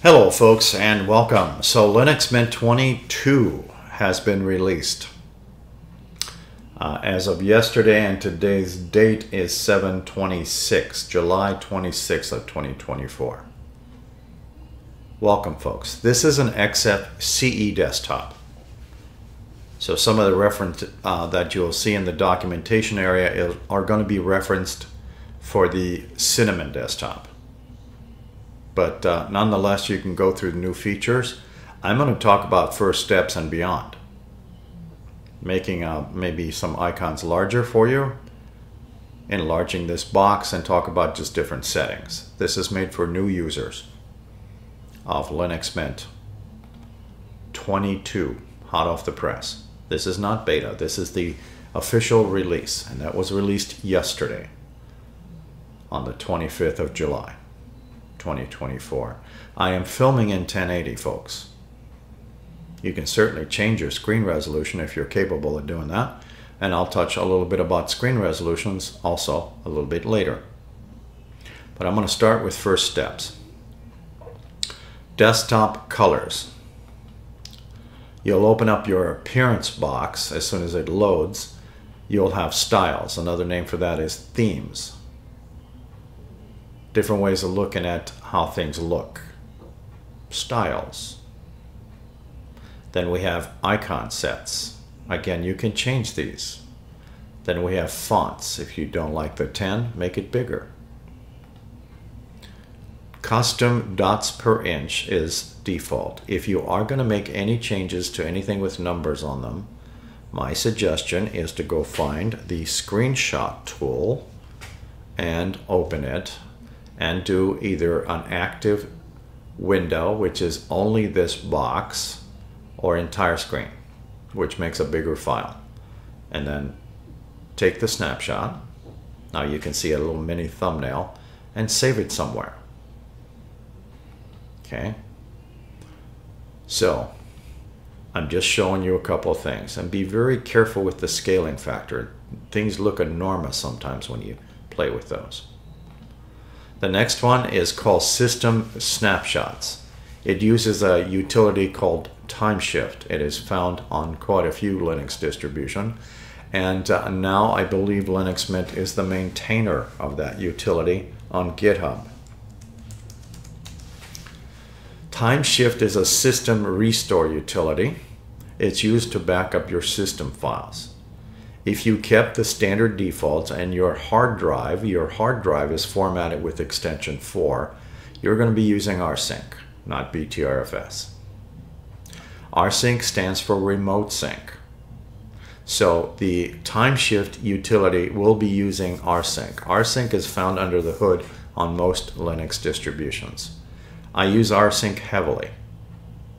Hello folks and welcome. So Linux Mint 22 has been released as of yesterday, and today's date is 7/26, July 26th of 2024. Welcome folks. This is an Xfce desktop. So some of the reference that you'll see in the documentation area are going to be referenced for the Cinnamon desktop. But nonetheless, you can go through the new features. I'm going to talk about first steps and beyond. Making maybe some icons larger for you, enlarging this box, and talk about just different settings. This is made for new users of Linux Mint 22, hot off the press. This is not beta, this is the official release, and that was released yesterday on the 25th of July. 2024. I am filming in 1080, folks. You can certainly change your screen resolution if you're capable of doing that, and I'll touch a little bit about screen resolutions also a little bit later. But I'm going to start with first steps. Desktop colors. You'll open up your appearance box as soon as it loads. You'll have styles. Another name for that is themes. Different ways of looking at how things look. Styles. Then we have icon sets. Again, you can change these. Then we have fonts. If you don't like the 10, make it bigger. Custom dots per inch is default. If you are going to make any changes to anything with numbers on them, my suggestion is to go find the screenshot tool and open it and do either an active window, which is only this box, or entire screen, which makes a bigger file. And then take the snapshot. Now you can see a little mini thumbnail and save it somewhere. Okay. So I'm just showing you a couple of things, and be very careful with the scaling factor. Things look enormous sometimes when you play with those. The next one is called System Snapshots. It uses a utility called Timeshift. It is found on quite a few Linux distributions, and now I believe Linux Mint is the maintainer of that utility on GitHub. Timeshift is a system restore utility. It's used to back up your system files. If you kept the standard defaults and your hard drive is formatted with extension 4, you're going to be using rsync, not BTRFS. Rsync stands for remote sync. So the Timeshift utility will be using rsync. Rsync is found under the hood on most Linux distributions. I use rsync heavily.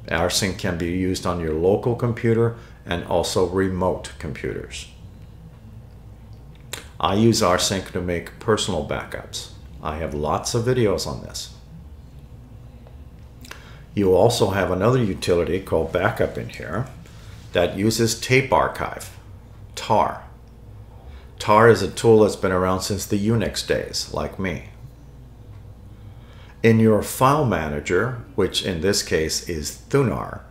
Rsync can be used on your local computer and also remote computers. I use rsync to make personal backups. I have lots of videos on this. You also have another utility called backup in here that uses tape archive, tar. Tar is a tool that's been around since the Unix days, like me. In your file manager, which in this case is Thunar,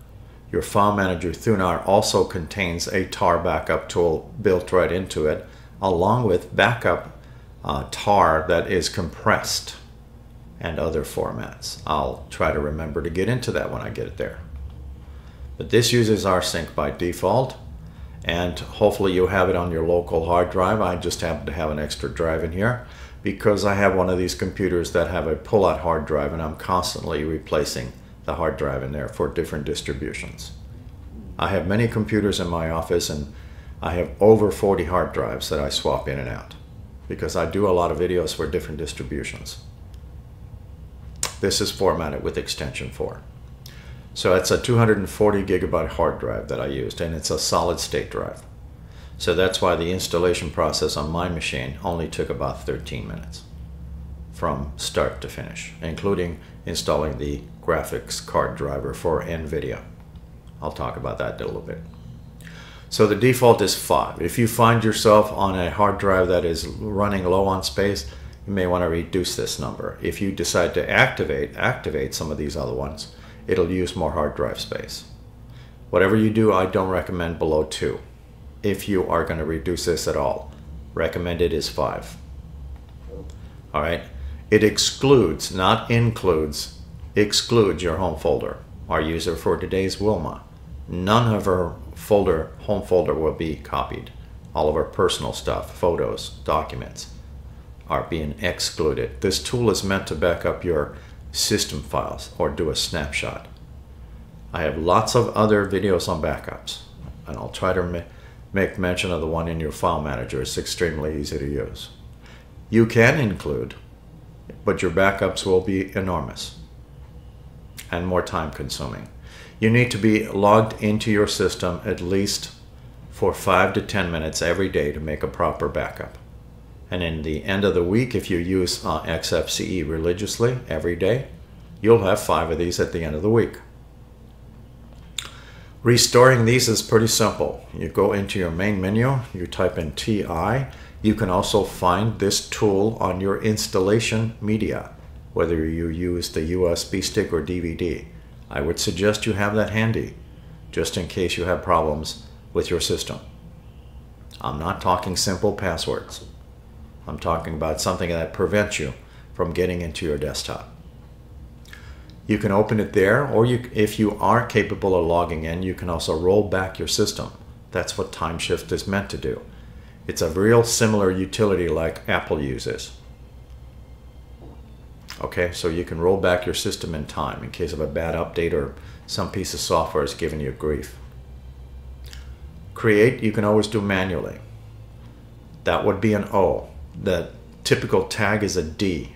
your file manager Thunar also contains a tar backup tool built right into it, along with backup tar that is compressed and other formats. I'll try to remember to get into that when I get it there. But this uses rsync by default, and hopefully you have it on your local hard drive. I just happen to have an extra drive in here because I have one of these computers that have a pull-out hard drive, and I'm constantly replacing the hard drive in there for different distributions. I have many computers in my office, and I have over 40 hard drives that I swap in and out because I do a lot of videos for different distributions. This is formatted with extension 4. So it's a 240 gigabyte hard drive that I used, and it's a solid state drive. So that's why the installation process on my machine only took about 13 minutes from start to finish, including installing the graphics card driver for NVIDIA. I'll talk about that in a little bit. So the default is 5. If you find yourself on a hard drive that is running low on space, you may want to reduce this number. If you decide to activate some of these other ones, it'll use more hard drive space. Whatever you do, I don't recommend below 2. If you are going to reduce this at all, recommended is 5. All right. It excludes, not includes, excludes your home folder. Our user for today is Wilma. None of her home folder will be copied. All of our personal stuff, photos, documents are being excluded. This tool is meant to back up your system files or do a snapshot. I have lots of other videos on backups, and I'll try to make mention of the one in your file manager. It's extremely easy to use. You can include, but your backups will be enormous and more time consuming. You need to be logged into your system at least for 5 to 10 minutes every day to make a proper backup. And in the end of the week, if you use Xfce religiously every day, you'll have 5 of these at the end of the week. Restoring these is pretty simple. You go into your main menu, you type in TI. You can also find this tool on your installation media, whether you use the USB stick or DVD. I would suggest you have that handy, just in case you have problems with your system. I'm not talking simple passwords. I'm talking about something that prevents you from getting into your desktop. You can open it there, or if you are capable of logging in, you can also roll back your system. That's what TimeShift is meant to do. It's a real similar utility like Apple uses. Okay, so you can roll back your system in time in case of a bad update or some piece of software is giving you grief. Create, you can always do manually. That would be an O. The typical tag is a D.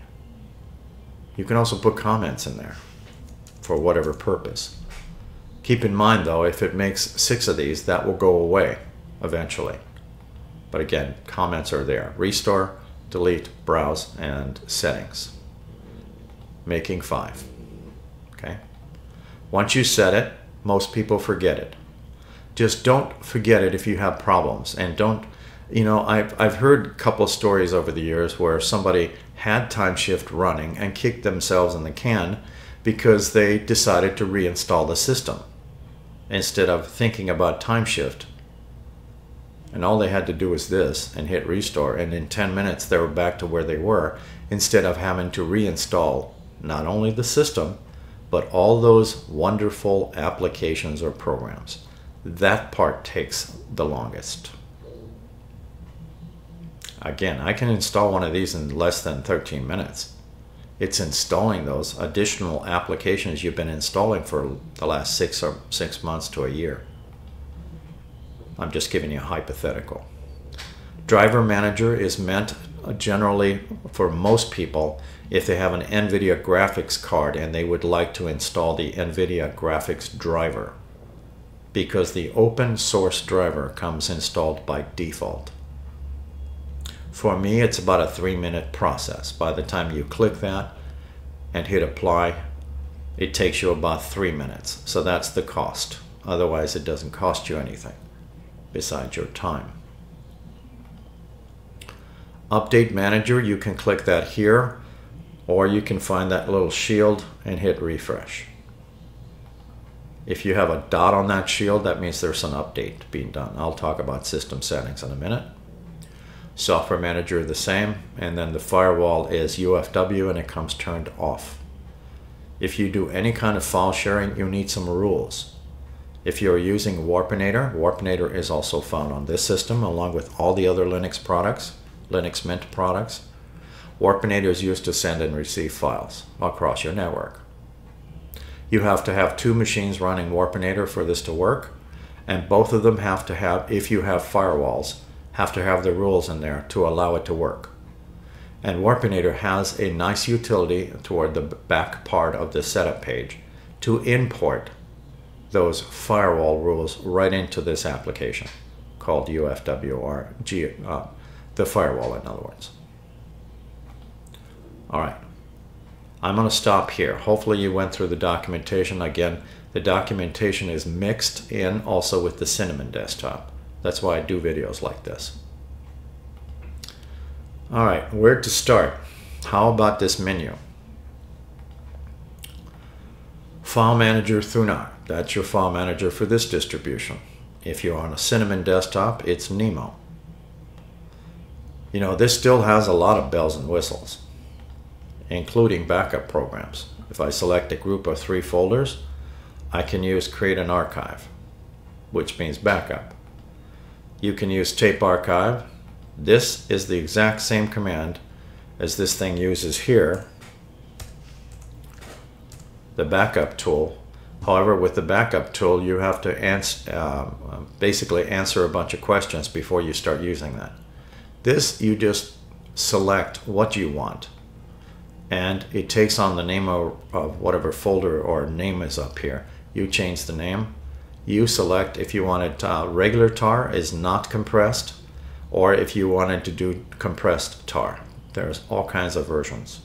You can also put comments in there for whatever purpose. Keep in mind though, if it makes 6 of these, that will go away eventually. But again, comments are there. Restore, delete, browse, and settings. Making 5. Okay. Once you set it, most people forget it. Just don't forget it if you have problems, and don't, you know, I've heard a couple of stories over the years where somebody had TimeShift running and kicked themselves in the can because they decided to reinstall the system instead of thinking about TimeShift. And all they had to do was this and hit restore, and in 10 minutes they were back to where they were, instead of having to reinstall not only the system, but all those wonderful applications or programs. That part takes the longest. Again, I can install one of these in less than 13 minutes. It's installing those additional applications you've been installing for the last 6 months to a year. I'm just giving you a hypothetical. Driver Manager is meant generally for most people if they have an NVIDIA graphics card and they would like to install the NVIDIA graphics driver, because the open source driver comes installed by default. For me, it's about a 3-minute process. By the time you click that and hit apply, it takes you about 3 minutes. So that's the cost. Otherwise, it doesn't cost you anything besides your time. Update Manager, you can click that here, or you can find that little shield and hit refresh. If you have a dot on that shield, that means there's an update being done. I'll talk about system settings in a minute. Software Manager the same, and then the firewall is UFW and it comes turned off. If you do any kind of file sharing, you need some rules. If you're using Warpinator, Warpinator is also found on this system along with all the other Linux products, Linux Mint products. Warpinator is used to send and receive files across your network. You have to have 2 machines running Warpinator for this to work, and both of them have to have, if you have firewalls, have to have the rules in there to allow it to work. And Warpinator has a nice utility toward the back part of the setup page to import those firewall rules right into this application called UFW, or the firewall in other words. All right, I'm going to stop here. Hopefully you went through the documentation. Again, the documentation is mixed in also with the Cinnamon desktop. That's why I do videos like this. All right, where to start? How about this menu? File Manager Thunar. That's your file manager for this distribution. If you're on a Cinnamon desktop, it's Nemo. You know, this still has a lot of bells and whistles, including backup programs. If I select a group of 3 folders, I can use Create an Archive, which means backup. You can use Tape Archive. This is the exact same command as this thing uses here, the backup tool. However, with the backup tool, you have to basically answer a bunch of questions before you start using that. This, you just select what you want, and it takes on the name of whatever folder or name is up here. You change the name. You select if you wanted regular tar is not compressed, or if you wanted to do compressed tar. There's all kinds of versions.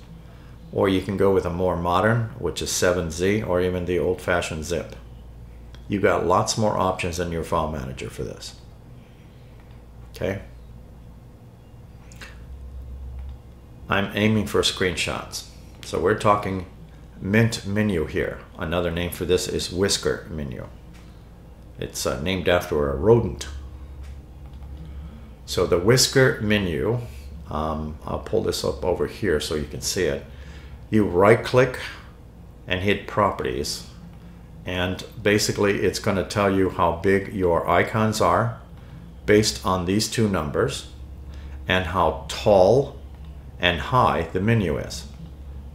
Or you can go with a more modern, which is 7Z, or even the old-fashioned zip. You got lots more options in your file manager for this. Okay? I'm aiming for screenshots. So we're talking Mint menu here. Another name for this is Whisker menu. It's named after a rodent. So the Whisker menu, I'll pull this up over here so you can see it. You right click and hit Properties, and basically it's going to tell you how big your icons are based on these 2 numbers, and how tall and high the menu is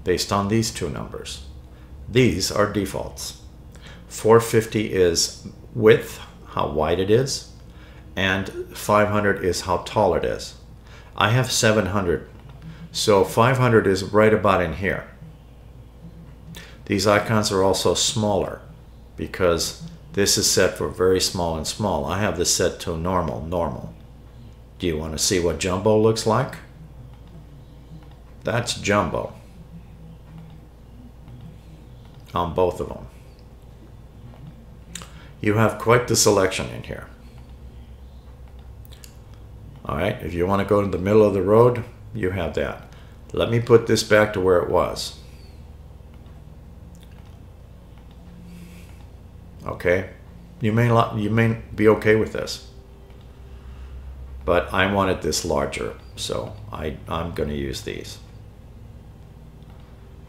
based on these 2 numbers. These are defaults. 450 is width, how wide it is, and 500 is how tall it is. I have 700, so 500 is right about in here. These icons are also smaller because this is set for very small and small. I have this set to normal. Do you want to see what jumbo looks like? That's jumbo on both of them. You have quite the selection in here. All right, if you want to go to the middle of the road, you have that. Let me put this back to where it was. Okay, you may be okay with this, but I wanted this larger, so I'm going to use these.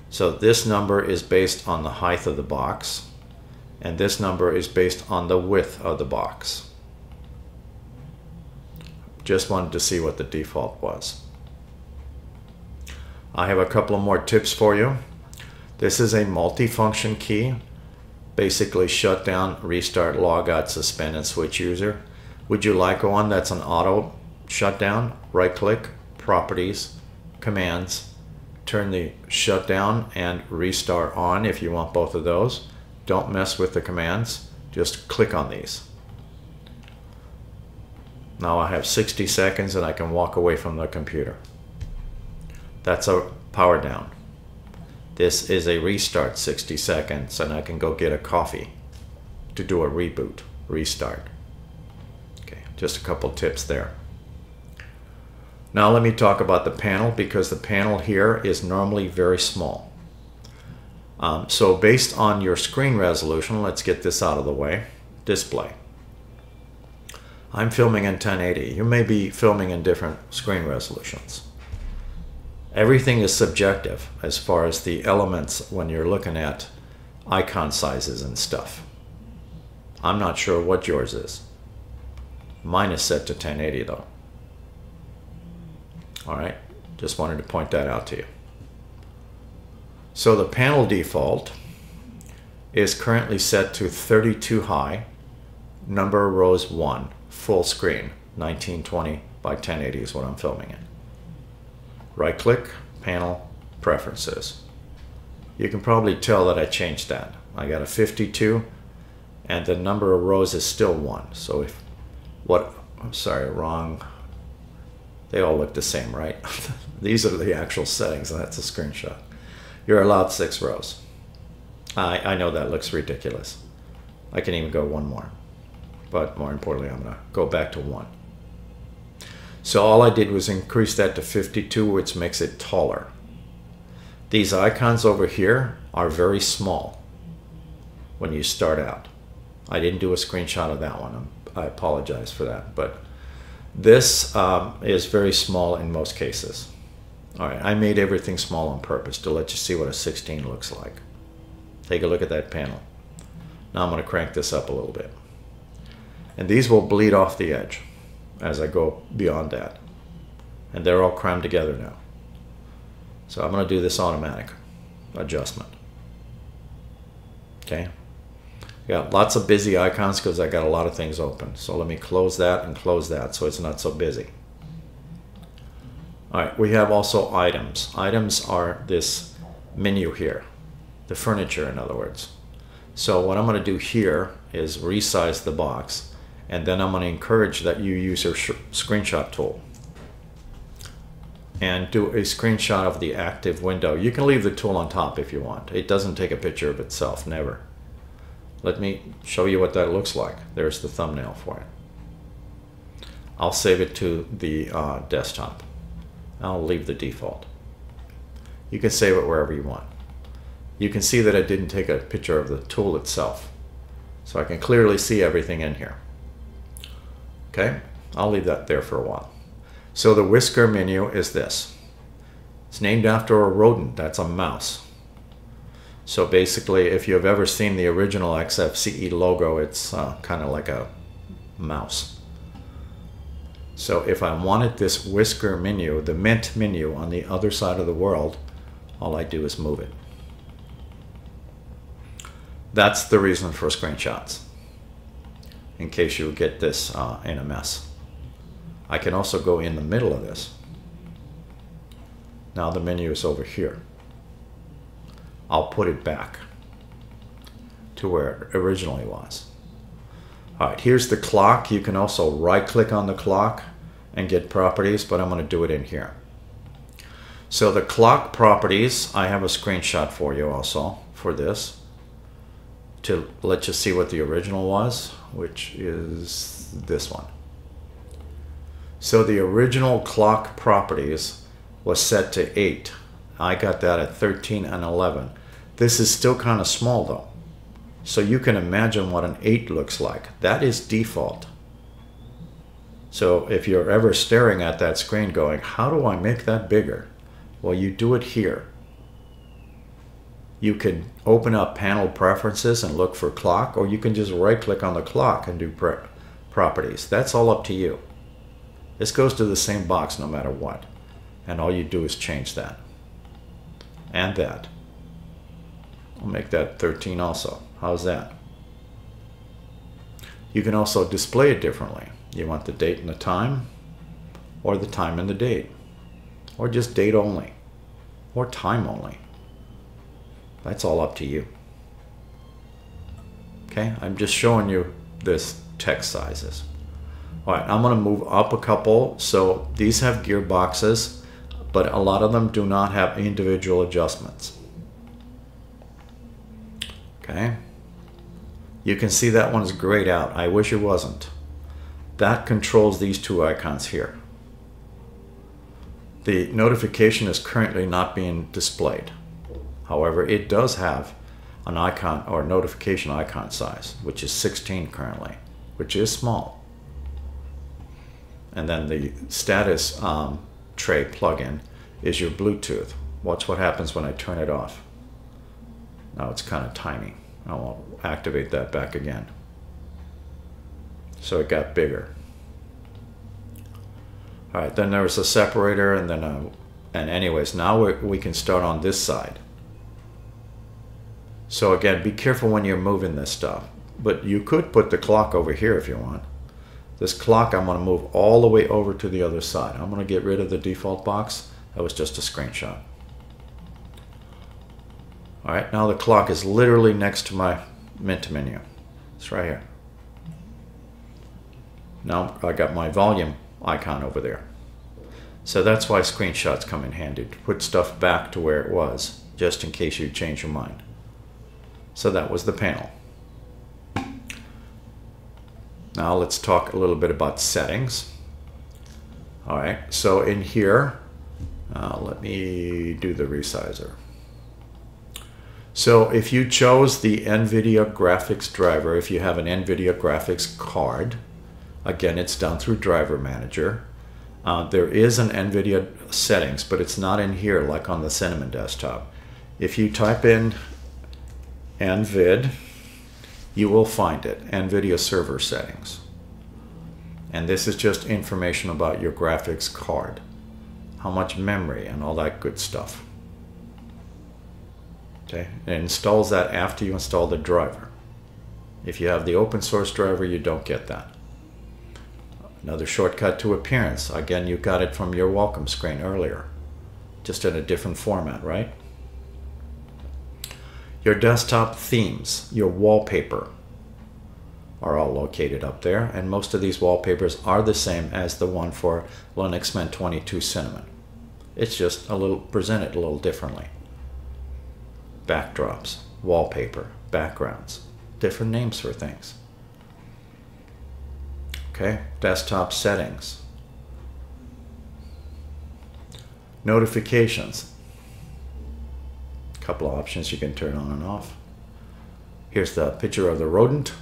So this number is based on the height of the box, and this number is based on the width of the box. Just wanted to see what the default was. I have a couple of more tips for you. This is a multi-function key. Basically shut down, restart, log out, suspend, and switch user. Would you like one that's an auto shutdown? Right click, Properties, Commands, turn the shutdown and restart on if you want both of those. Don't mess with the commands, just click on these. Now I have 60 seconds and I can walk away from the computer. That's a power down. This is a restart, 60 seconds, and I can go get a coffee to do a reboot, restart. Okay, just a couple tips there. Now let me talk about the panel, because the panel here is normally very small. So based on your screen resolution, let's get this out of the way. Display. I'm filming in 1080. You may be filming in different screen resolutions. Everything is subjective as far as the elements when you're looking at icon sizes and stuff. I'm not sure what yours is. Mine is set to 1080 though. Alright, just wanted to point that out to you. So the panel default is currently set to 32 high, number of rows 1, full screen, 1920 by 1080 is what I'm filming in. Right click, panel, preferences. You can probably tell that I changed that. I got a 52 and the number of rows is still 1. So if I'm sorry, wrong. They all look the same, right? These are the actual settings, and that's a screenshot. You're allowed 6 rows. I know that looks ridiculous. I can even go 1 more. But more importantly, I'm going to go back to 1. So all I did was increase that to 52, which makes it taller. These icons over here are very small when you start out. I didn't do a screenshot of that one. I apologize for that. But this is very small in most cases. All right, I made everything small on purpose to let you see what a 16 looks like. Take a look at that panel. Now I'm going to crank this up a little bit. And these will bleed off the edge as I go beyond that. And they're all crammed together now. So I'm going to do this automatic adjustment. Okay. Got lots of busy icons because I got a lot of things open. So let me close that and close that so it's not so busy. All right, we have also items. Items are this menu here, the furniture in other words. So what I'm going to do here is resize the box, and then I'm going to encourage that you use your screenshot tool and do a screenshot of the active window. You can leave the tool on top if you want. It doesn't take a picture of itself, never. Let me show you what that looks like. There's the thumbnail for it. I'll save it to the desktop. I'll leave the default. You can save it wherever you want. You can see that I didn't take a picture of the tool itself. So I can clearly see everything in here. Okay, I'll leave that there for a while. So the whisker menu is this. It's named after a rodent, that's a mouse. So basically, if you've ever seen the original Xfce logo, it's kind of like a mouse. So if I wanted this whisker menu, the mint menu on the other side of the world, all I do is move it. That's the reason for screenshots, in case you get this in a mess. I can also go in the middle of this. Now the menu is over here. I'll put it back to where it originally was. All right, here's the clock. You can also right-click on the clock and get properties, but I'm going to do it in here. So the clock properties, I have a screenshot for you also for this to let you see what the original was, which is this one. So the original clock properties was set to 8. I got that at 13 and 11. This is still kind of small though. So you can imagine what an 8 looks like. That is default. So if you're ever staring at that screen going, how do I make that bigger? Well, you do it here. You can open up panel preferences and look for clock, or you can just right click on the clock and do properties. That's all up to you. This goes to the same box no matter what. And all you do is change that. And that. I'll make that 13 also. How's that? You can also display it differently. You want the date and the time, or the time and the date, or just date only, or time only. That's all up to you. Okay, I'm just showing you this text sizes. All right, I'm going to move up a couple. So these have gearboxes, but a lot of them do not have individual adjustments. Okay, you can see that one's grayed out. I wish it wasn't. That controls these two icons here. The notification is currently not being displayed. However, it does have an icon or notification icon size, which is 16 currently, which is small. And then the status tray plugin is your Bluetooth. Watch what happens when I turn it off. Now it's kind of tiny. I will activate that back again. So it got bigger. All right, then there was a separator, and then and anyways, now we can start on this side. So again, be careful when you're moving this stuff. But you could put the clock over here if you want. This clock I'm going to move all the way over to the other side. I'm going to get rid of the default box. That was just a screenshot. All right, now the clock is literally next to my Mint menu. It's right here. Now I got my volume icon over there. So that's why screenshots come in handy, to put stuff back to where it was, just in case you change your mind. So that was the panel. Now let's talk a little bit about settings. All right, so in here, let me do the resizer. So if you chose the NVIDIA graphics driver, if you have an NVIDIA graphics card, again, it's done through Driver Manager. There is an NVIDIA settings, but it's not in here like on the Cinnamon desktop. If you type in NVID, you will find it, NVIDIA server settings. And this is just information about your graphics card, how much memory and all that good stuff. Okay, it installs that after you install the driver. If you have the open source driver, you don't get that. Another shortcut to appearance. Again, you got it from your welcome screen earlier, just in a different format, right? Your desktop themes, your wallpaper, are all located up there, and most of these wallpapers are the same as the one for Linux Mint 22 Cinnamon. It's just a little presented a little differently. Backdrops, wallpaper, backgrounds, different names for things. Okay, desktop settings. Notifications. A couple of options you can turn on and off. Here's the picture of the rodent.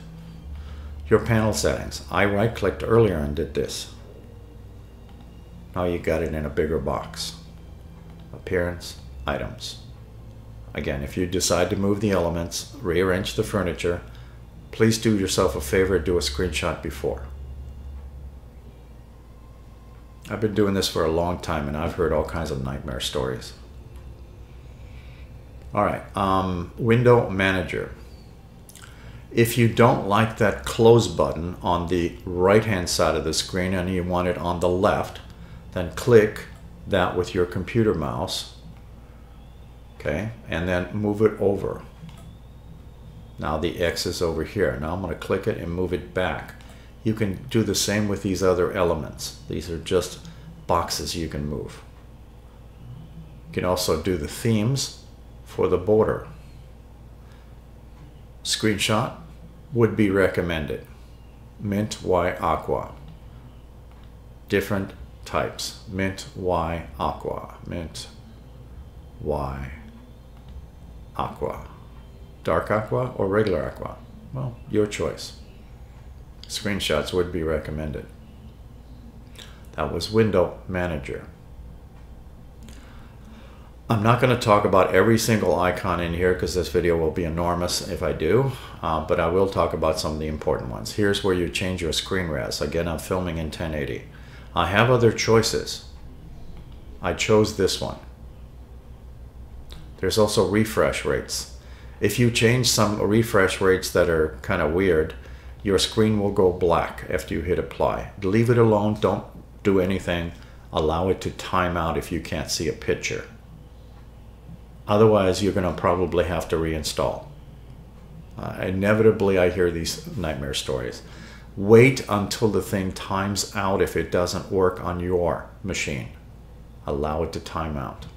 Your panel settings. I right-clicked earlier and did this. Now you got it in a bigger box. Appearance, items. Again, if you decide to move the elements, rearrange the furniture, please do yourself a favor, do a screenshot before. I've been doing this for a long time and I've heard all kinds of nightmare stories. All right, Window Manager. If you don't like that close button on the right-hand side of the screen and you want it on the left, then click that with your computer mouse, okay, and then move it over. Now the X is over here. Now I'm going to click it and move it back. You can do the same with these other elements. These are just boxes you can move. You can also do the themes for the border. Screenshot would be recommended. Mint Y Aqua. Different types. Mint Y Aqua. Mint Y Aqua. Dark aqua or regular aqua? Well, your choice. Screenshots would be recommended. That was Window Manager. I'm not going to talk about every single icon in here because this video will be enormous if I do, but I will talk about some of the important ones. Here's where you change your screen res. Again, I'm filming in 1080. I have other choices. I chose this one. There's also refresh rates. If you change some refresh rates that are kind of weird, your screen will go black after you hit apply. Leave it alone, don't do anything. Allow it to time out if you can't see a picture. Otherwise, you're going to probably have to reinstall. Inevitably, I hear these nightmare stories. Wait until the thing times out if it doesn't work on your machine. Allow it to time out.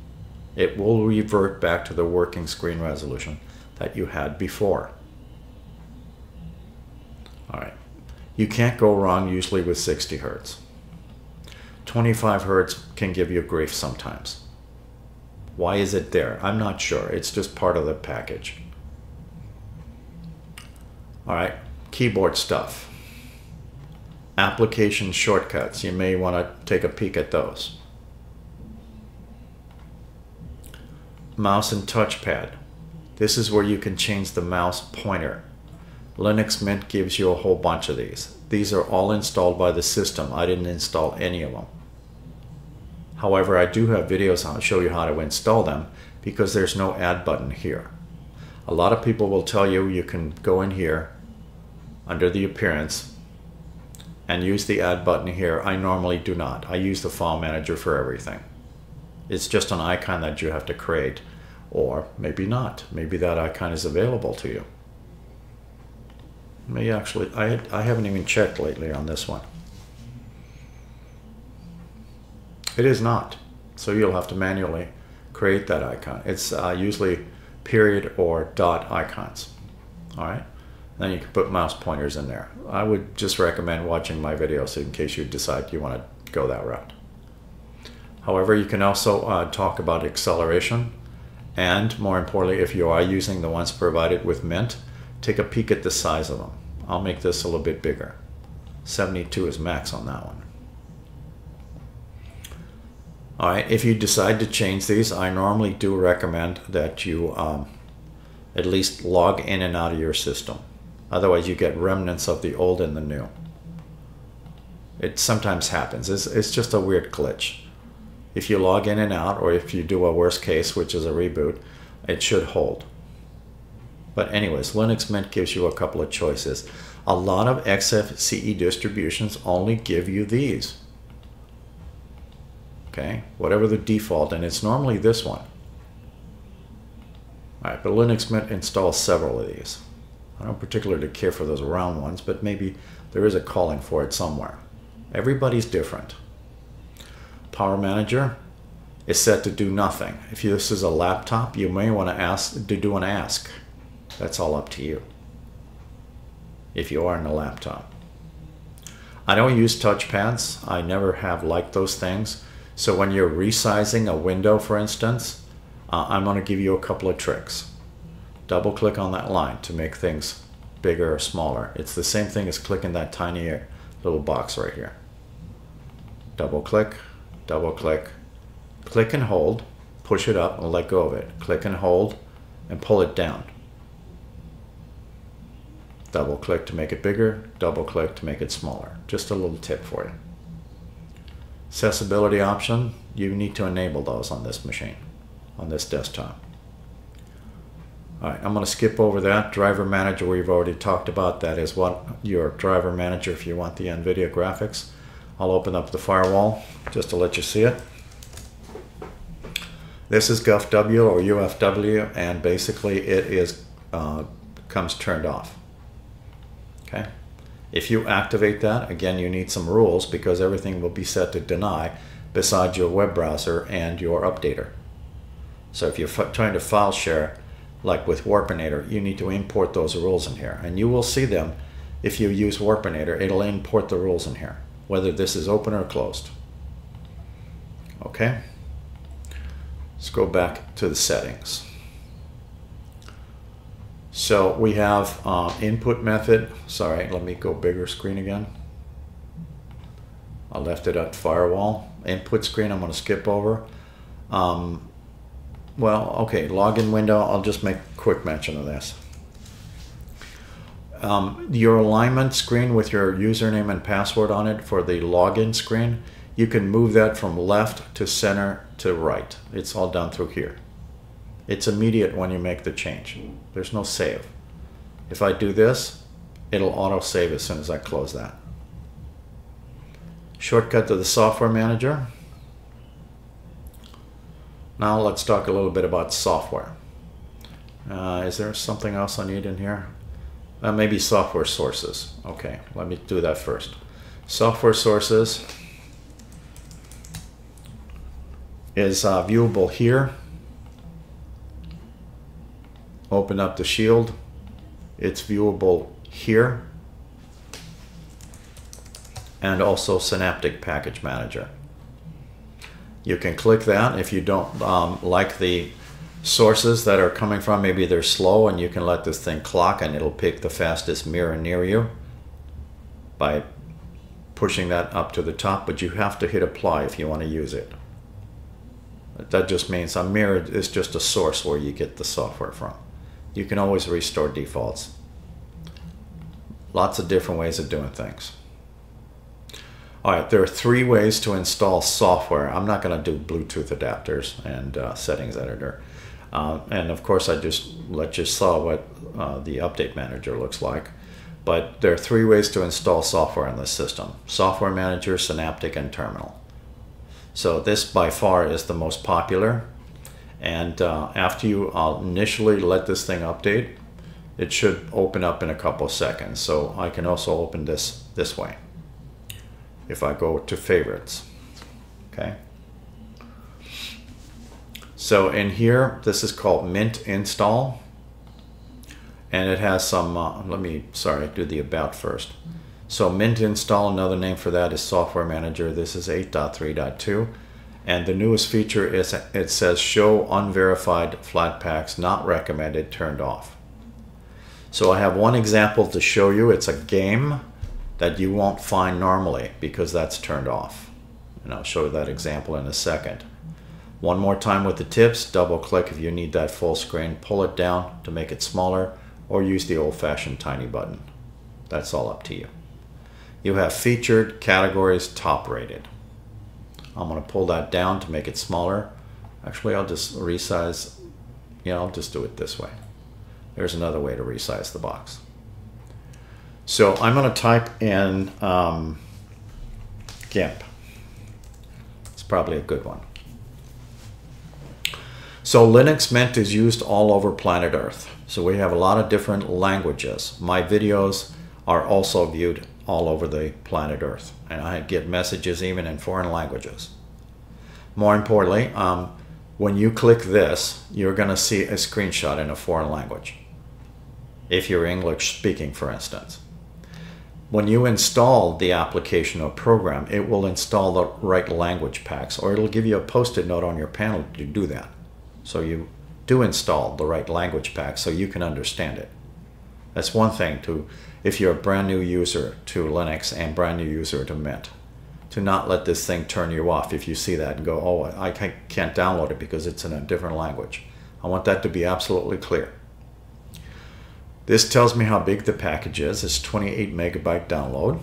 It will revert back to the working screen resolution that you had before. All right. You can't go wrong usually with 60 Hertz. 25 Hertz can give you grief sometimes. Why is it there? I'm not sure. It's just part of the package. All right, keyboard stuff. Application shortcuts. You may want to take a peek at those. Mouse and touchpad. This is where you can change the mouse pointer. Linux Mint gives you a whole bunch of these. These are all installed by the system. I didn't install any of them. However, I do have videos on show you how to install them because there's no add button here. A lot of people will tell you you can go in here under the appearance and use the add button here. I normally do not. I use the file manager for everything. It's just an icon that you have to create, or maybe not. Maybe that icon is available to you. Maybe actually, I haven't even checked lately on this one. It is not. So you'll have to manually create that icon. It's usually period or dot icons. All right. Then you can put mouse pointers in there. I would just recommend watching my videos in case you decide you want to go that route. However, you can also talk about acceleration And more importantly, if you are using the ones provided with Mint, take a peek at the size of them. I'll make this a little bit bigger. 72 is max on that one. All right, if you decide to change these, I normally do recommend that you at least log in and out of your system. Otherwise, you get remnants of the old and the new. It sometimes happens. It's just a weird glitch. If you log in and out, or if you do a worst case, which is a reboot, it should hold. But anyways, Linux Mint gives you a couple of choices. A lot of Xfce distributions only give you these. Okay, whatever the default, and it's normally this one. All right, but Linux Mint installs several of these. I don't particularly care for those round ones, but maybe there is a calling for it somewhere. Everybody's different. Power Manager is set to do nothing. If this is a laptop, you may want to do an ask. That's all up to you, if you are in a laptop. I don't use touchpads. I never have liked those things. So when you're resizing a window, for instance, I'm going to give you a couple of tricks. Double click on that line to make things bigger or smaller. It's the same thing as clicking that tiny little box right here. Double click, click and hold, push it up and let go of it. Click and hold and pull it down. Double click to make it bigger, double click to make it smaller. Just a little tip for you. Accessibility option, you need to enable those on this machine, on this desktop. All right, I'm going to skip over that. Driver Manager, we've already talked about. That is what your driver manager if you want the NVIDIA graphics. I'll open up the firewall just to let you see it. This is GovW or UFW, and basically it is comes turned off. Okay. If you activate that, again, you need some rules because everything will be set to deny besides your web browser and your updater. So if you're trying to file share, like with Warpinator, you need to import those rules in here. And you will see them if you use Warpinator. It'll import the rules in here, whether this is open or closed. Okay? Let's go back to the settings. So we have input method. Sorry, let me go bigger screen again. I left it at firewall. Input screen, I'm going to skip over. Well, okay, login window, I'll just make quick mention of this. Your alignment screen with your username and password on it for the login screen, you can move that from left to center to right. It's all done through here. It's immediate when you make the change. There's no save. If I do this, it'll auto save as soon as I close that. Shortcut to the software manager. Now let's talk a little bit about software. Is there something else I need in here? Maybe software sources. Okay, let me do that first. Software sources is viewable here. Open up the shield. It's viewable here. And also Synaptic Package Manager. You can click that if you don't like the sources that are coming from. Maybe they're slow, and you can let this thing clock and it'll pick the fastest mirror near you by pushing that up to the top, but you have to hit apply if you want to use it. That just means a mirror is just a source where you get the software from. You can always restore defaults. Lots of different ways of doing things. All right, there are 3 ways to install software. I'm not going to do Bluetooth adapters and settings editor. And of course, I just let you saw what the update manager looks like. But there are 3 ways to install software in this system: Software Manager, Synaptic, and Terminal. So this by far is the most popular. And after you initially let this thing update, it should open up in a couple of seconds. So I can also open this way. If I go to favorites, okay. So in here, this is called Mint Install. And it has some, do the about first. So Mint Install, another name for that is Software Manager. This is 8.3.2. And the newest feature is it says show unverified flat packs not recommended turned off. So I have one example to show you. It's a game that you won't find normally because that's turned off. And I'll show you that example in a second. One more time with the tips, double click if you need that full screen, pull it down to make it smaller, or use the old-fashioned tiny button. That's all up to you. You have featured, categories, top rated. I'm going to pull that down to make it smaller. Actually, I'll just resize. Yeah, I'll just do it this way. There's another way to resize the box. So I'm going to type in GIMP. It's probably a good one. So Linux Mint is used all over planet Earth. So we have a lot of different languages. My videos are also viewed all over the planet Earth. And I get messages even in foreign languages. More importantly, when you click this, you're going to see a screenshot in a foreign language. If you're English speaking, for instance. When you install the application or program, it will install the right language packs, or it'll give you a post-it note on your panel to do that. So you do install the right language pack so you can understand it. That's one thing to, if you're a brand new user to Linux and brand new user to Mint, to not let this thing turn you off if you see that and go, oh, I can't download it because it's in a different language. I want that to be absolutely clear. This tells me how big the package is. It's 28 megabyte download.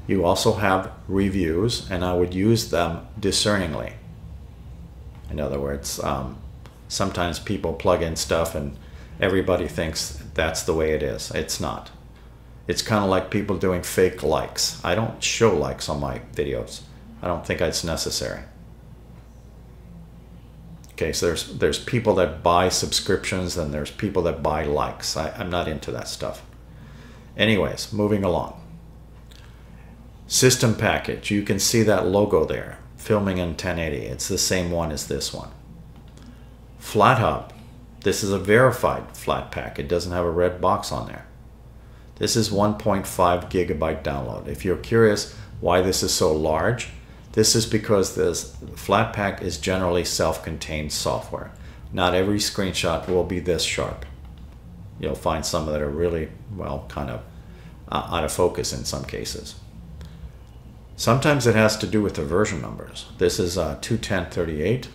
You also have reviews, and I would use them discerningly. In other words, sometimes people plug in stuff and everybody thinks that's the way it is. It's not. It's kind of like people doing fake likes. I don't show likes on my videos. I don't think it's necessary. Okay, so there's people that buy subscriptions and there's people that buy likes. I'm not into that stuff. Anyways, moving along. System package. You can see that logo there. Filming in 1080. It's the same one as this one. FlatHub. This is a verified flat pack. It doesn't have a red box on there. This is 1.5 gigabyte download. If you're curious why this is so large, this is because this Flatpak is generally self-contained software. Not every screenshot will be this sharp. You'll find some that are really, well, kind of out of focus in some cases. Sometimes it has to do with the version numbers. This is 21038,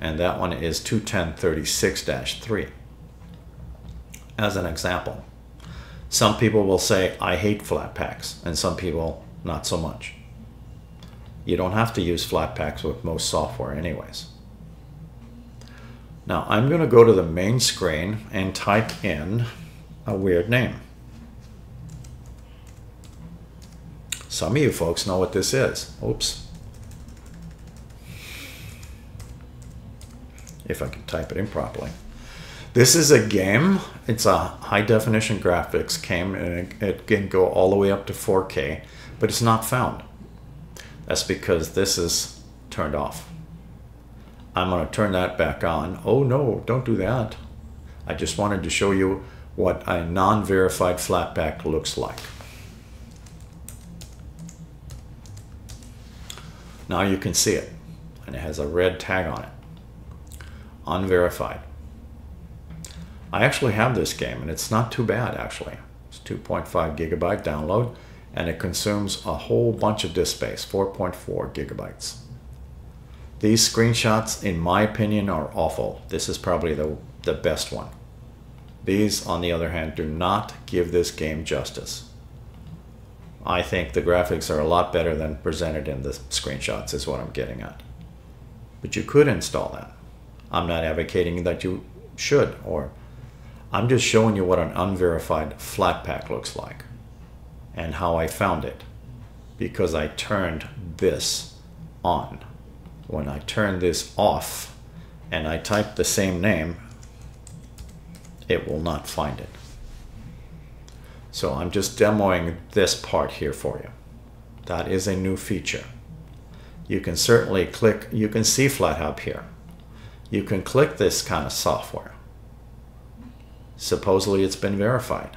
and that one is 21036-3. As an example, some people will say, I hate Flatpaks, and some people not so much. You don't have to use Flatpaks with most software anyways. Now I'm going to go to the main screen and type in a weird name. Some of you folks know what this is. Oops. If I can type it in properly. This is a game. It's a high definition graphics game, and it can go all the way up to 4K, but it's not found. That's because this is turned off. I'm going to turn that back on. Oh no, don't do that. I just wanted to show you what a non-verified Flatpak looks like. Now you can see it, and it has a red tag on it. Unverified. I actually have this game, and it's not too bad actually. It's 2.5 gigabyte download, and it consumes a whole bunch of disk space, 4.4 gigabytes. These screenshots, in my opinion, are awful. This is probably the best one. These, on the other hand, do not give this game justice. I think the graphics are a lot better than presented in the screenshots, is what I'm getting at. But you could install that. I'm not advocating that you should, or I'm just showing you what an unverified Flatpak looks like and how I found it, because I turned this on. When I turn this off and I type the same name, it will not find it. So I'm just demoing this part here for you. That is a new feature. You can certainly click, you can see FlatHub here. You can click this kind of software. Supposedly it's been verified.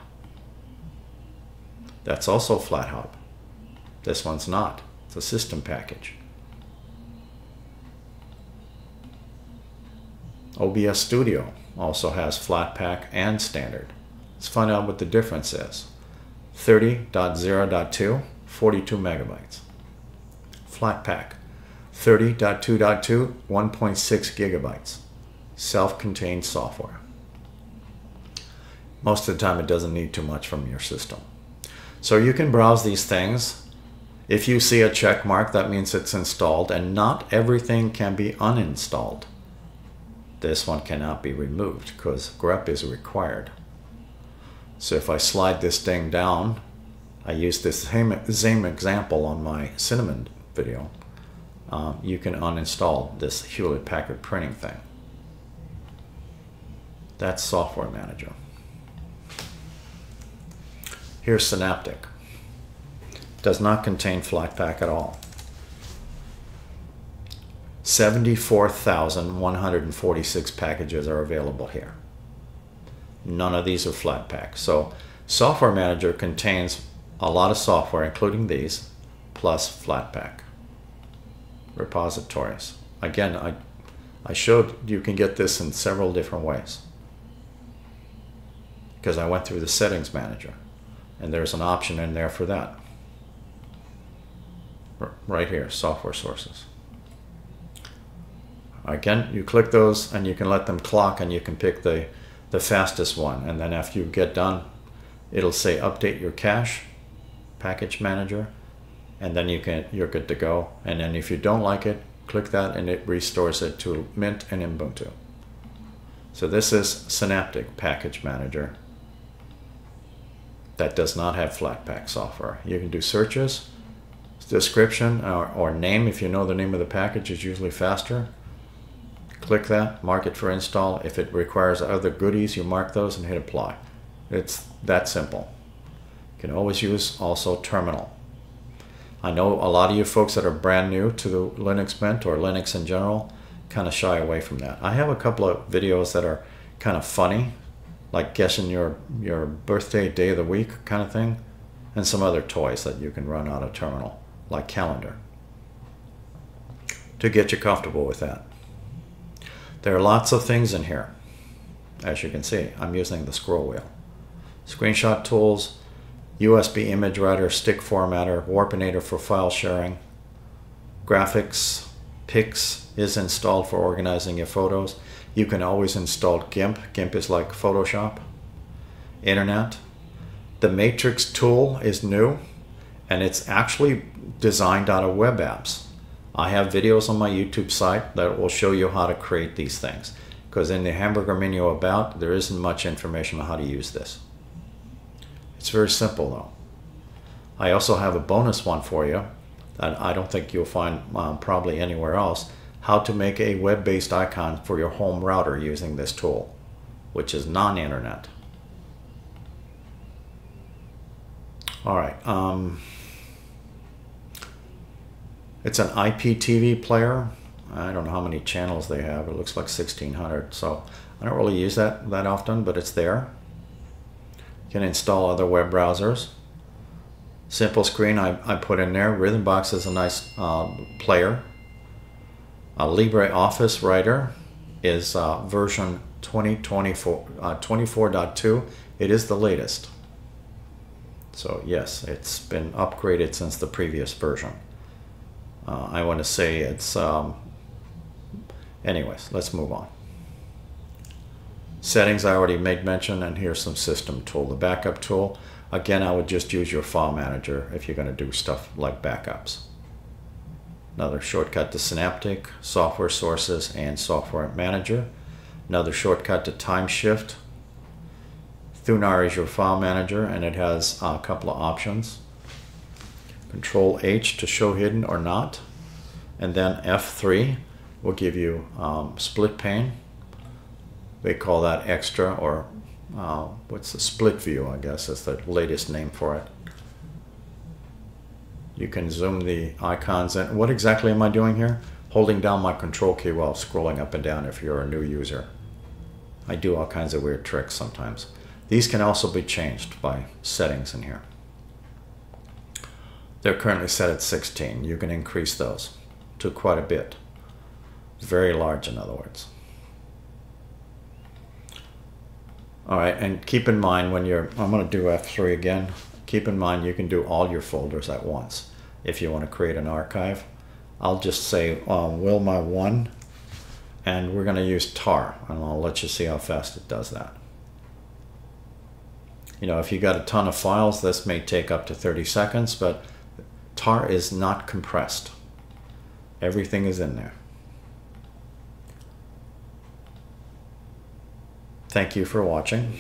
That's also FlatHub. This one's not. It's a system package. OBS Studio also has Flatpak and Standard. Let's find out what the difference is. 30.0.2, 42 megabytes. Flatpak, 30.2.2, 1.6 gigabytes. Self-contained software. Most of the time it doesn't need too much from your system. So you can browse these things. If you see a check mark, that means it's installed, and not everything can be uninstalled. This one cannot be removed because grep is required. So if I slide this thing down, I use this same example on my Cinnamon video, you can uninstall this Hewlett-Packard printing thing. That's Software Manager. Here's Synaptic. Does not contain Flatpak at all. 74,146 packages are available here. None of these are Flatpak. So Software Manager contains a lot of software, including these, plus Flatpak. Repositories. Again, I showed you can get this in several different ways, because I went through the Settings Manager, and there's an option in there for that. Right here, Software Sources. Again, you click those and you can let them clock, and you can pick the fastest one, and then after you get done, it'll say update your cache, Package Manager, and then you're good to go. And then if you don't like it, click that and it restores it to Mint and Ubuntu. So this is Synaptic Package Manager that does not have Flatpak software. You can do searches, description, or name. If you know the name of the package, is usually faster. Click that, mark it for install. If it requires other goodies, you mark those and hit apply. It's that simple. You can always use also terminal. I know a lot of you folks that are brand new to the Linux Mint or Linux in general kind of shy away from that. I have a couple of videos that are kind of funny, like guessing your birthday, day of the week kind of thing, and some other toys that you can run out of terminal, like calendar, to get you comfortable with that. There are lots of things in here. As you can see, I'm using the scroll wheel. Screenshot tools, USB image writer, stick formatter, Warpinator for file sharing, graphics, Pix is installed for organizing your photos. You can always install GIMP. GIMP is like Photoshop. Internet. The Matrix tool is new, and it's actually designed out of web apps. I have videos on my YouTube site that will show you how to create these things, because in the hamburger menu about, there isn't much information on how to use this. It's very simple though. I also have a bonus one for you that I don't think you'll find probably anywhere else, how to make a web-based icon for your home router using this tool, which is non-internet. All right. It's an IPTV player. I don't know how many channels they have. It looks like 1,600. So I don't really use that often, but it's there. You can install other web browsers. Simple Screen I put in there. Rhythmbox is a nice player. LibreOffice Writer is version 24.2. It is the latest. So yes, it's been upgraded since the previous version. I want to say it's... anyways, let's move on. Settings I already made mention, and here's some system tool. The backup tool, again, I would just use your file manager if you're going to do stuff like backups. Another shortcut to Synaptic, Software Sources, and Software Manager. Another shortcut to Timeshift. Thunar is your file manager, and it has a couple of options. Control H to show hidden or not, and then F3 will give you split pane. They call that extra, or what's the split view, I guess is the latest name for it. You can zoom the icons in. What exactly am I doing here? Holding down my control key while scrolling up and down if you're a new user. I do all kinds of weird tricks sometimes. These can also be changed by settings in here. They're currently set at 16. You can increase those to quite a bit. Very large, in other words. All right, and keep in mind when you're, I'm going to do F3 again. Keep in mind you can do all your folders at once if you want to create an archive. I'll just say Wilma 1, and we're going to use tar, and I'll let you see how fast it does that. You know, if you got a ton of files, this may take up to 30 seconds, but tar is not compressed. Everything is in there. Thank you for watching.